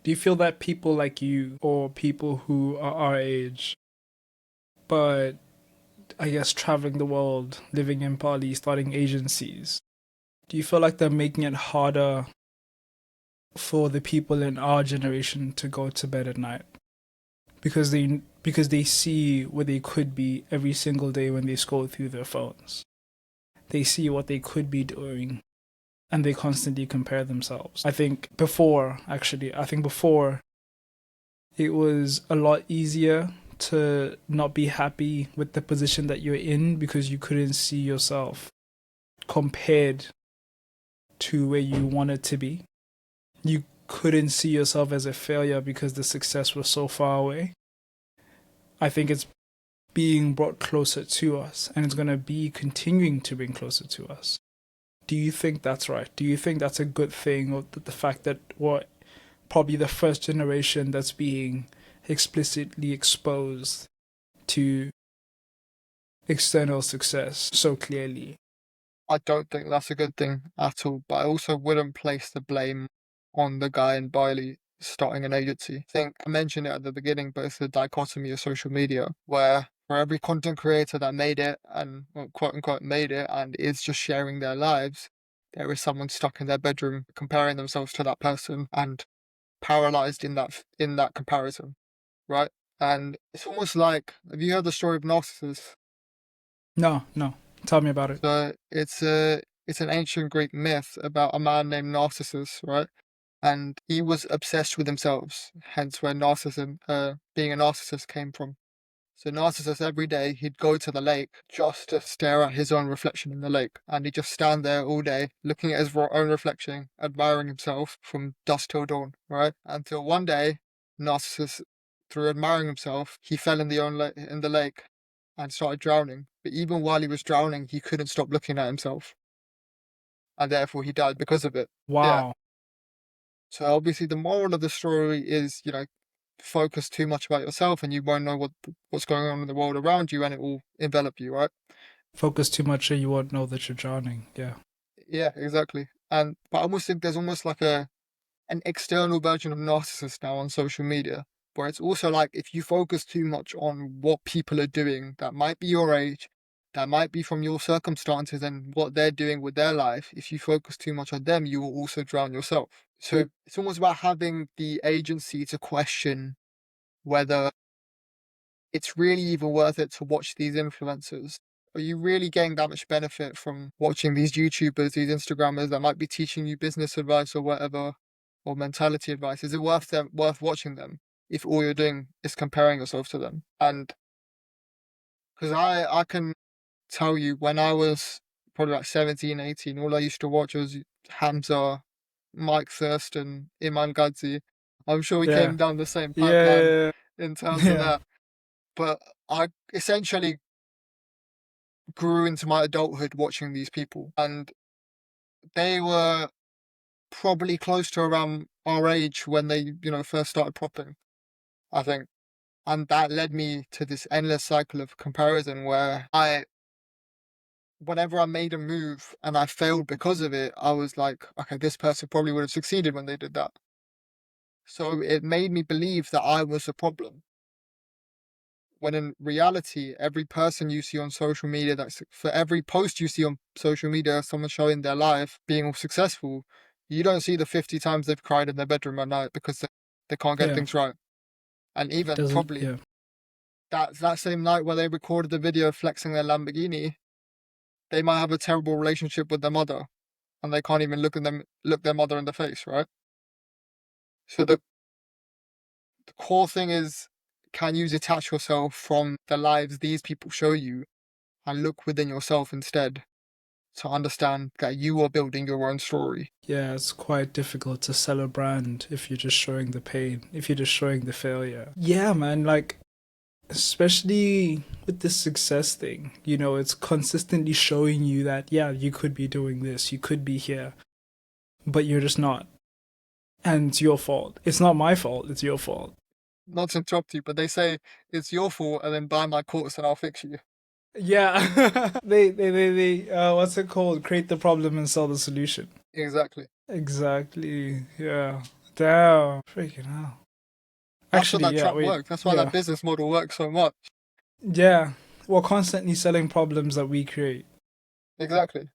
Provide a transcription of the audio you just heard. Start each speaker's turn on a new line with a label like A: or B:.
A: Do you feel that people like you or people who are our age, but I guess traveling the world, living in Bali, starting agencies, do you feel like they're making it harder for the people in our generation to go to bed at night? Because they see where they could be every single day when they scroll through their phones. They see what they could be doing and they constantly compare themselves. I think before it was a lot easier to not be happy with the position that you're in because you couldn't see yourself compared to where you wanted to be. You couldn't see yourself as a failure because the success was so far away. I think it's being brought closer to us and it's going to be continuing to bring closer to us. Do you think that's right? Do you think that's a good thing, or the fact that we're probably the first generation that's being explicitly exposed to external success so clearly?
B: I don't think that's a good thing at all, but I also wouldn't place the blame on the guy in Bali starting an agency. I think I mentioned it at the beginning, but it's the dichotomy of social media where for every content creator that made it and well, quote unquote made it and is just sharing their lives, there is someone stuck in their bedroom comparing themselves to that person and paralyzed in that comparison, right? And it's almost like, have you heard the story of Narcissus?
A: No, no. Tell me about it.
B: So it's an ancient Greek myth about a man named Narcissus, right? And he was obsessed with himself, hence where narcissism, being a narcissist came from. So Narcissus every day he'd go to the lake just to stare at his own reflection in the lake, and he'd just stand there all day looking at his own reflection, admiring himself from dusk till dawn, right? Until one day, Narcissus, through admiring himself, he fell in in the lake and started drowning. But even while he was drowning, he couldn't stop looking at himself, and therefore he died because of it. Yeah.
A: Wow.
B: So obviously, the moral of the story is, focus too much about yourself, and you won't know what's going on in the world around you, and it will envelop you, right?
A: Focus too much and you won't know that you're drowning. Yeah.
B: Yeah, exactly. And but I almost think there's almost like an external version of narcissist now on social media, where it's also like if you focus too much on what people are doing that might be your age, that might be from your circumstances and what they're doing with their life, if you focus too much on them, you will also drown yourself. So it's almost about having the agency to question whether it's really even worth it to watch these influencers. Are you really getting that much benefit from watching these YouTubers, these Instagrammers that might be teaching you business advice or whatever, or mentality advice? Is it worth watching them if all you're doing is comparing yourself to them? And because I can tell you when I was probably like 17, 18, all I used to watch was Hamza, Mike Thurston, Iman Gadzi. I'm sure we
A: Yeah.
B: came down the same pipeline
A: Yeah.
B: in terms of
A: Yeah.
B: that. But I essentially grew into my adulthood watching these people, and they were probably close to around our age when they, first started popping, I think. And that led me to this endless cycle of comparison where whenever I made a move and I failed because of it, I was like, okay, this person probably would have succeeded when they did that. So it made me believe that I was the problem. When in reality, every person you see on social media, for every post you see on social media, someone showing their life being successful, you don't see the 50 times they've cried in their bedroom at night because they can't get
A: Yeah.
B: things right. And
A: It
B: even
A: doesn't.
B: probably
A: Yeah.
B: that same night where they recorded the video flexing their Lamborghini, they might have a terrible relationship with their mother and they can't even look their mother in the face, right? So the core thing is, can you detach yourself from the lives these people show you and look within yourself instead to understand that you are building your own story?
A: Yeah, it's quite difficult to sell a brand if you're just showing the pain, if you're just showing the failure. Yeah, man, like, especially with this success thing, it's consistently showing you that, yeah, you could be doing this, you could be here, but you're just not. And it's your fault. It's not my fault, it's your fault.
B: Not to interrupt you, but they say it's your fault and then buy my course and I'll fix you.
A: Yeah. What's it called? Create the problem and sell the solution.
B: Exactly.
A: Exactly. Yeah. Damn. Freaking hell.
B: That's what that
A: Yeah,
B: trap
A: wait.
B: works. That's why
A: Yeah.
B: that business model works so much.
A: Yeah. We're constantly selling problems that we create.
B: Exactly.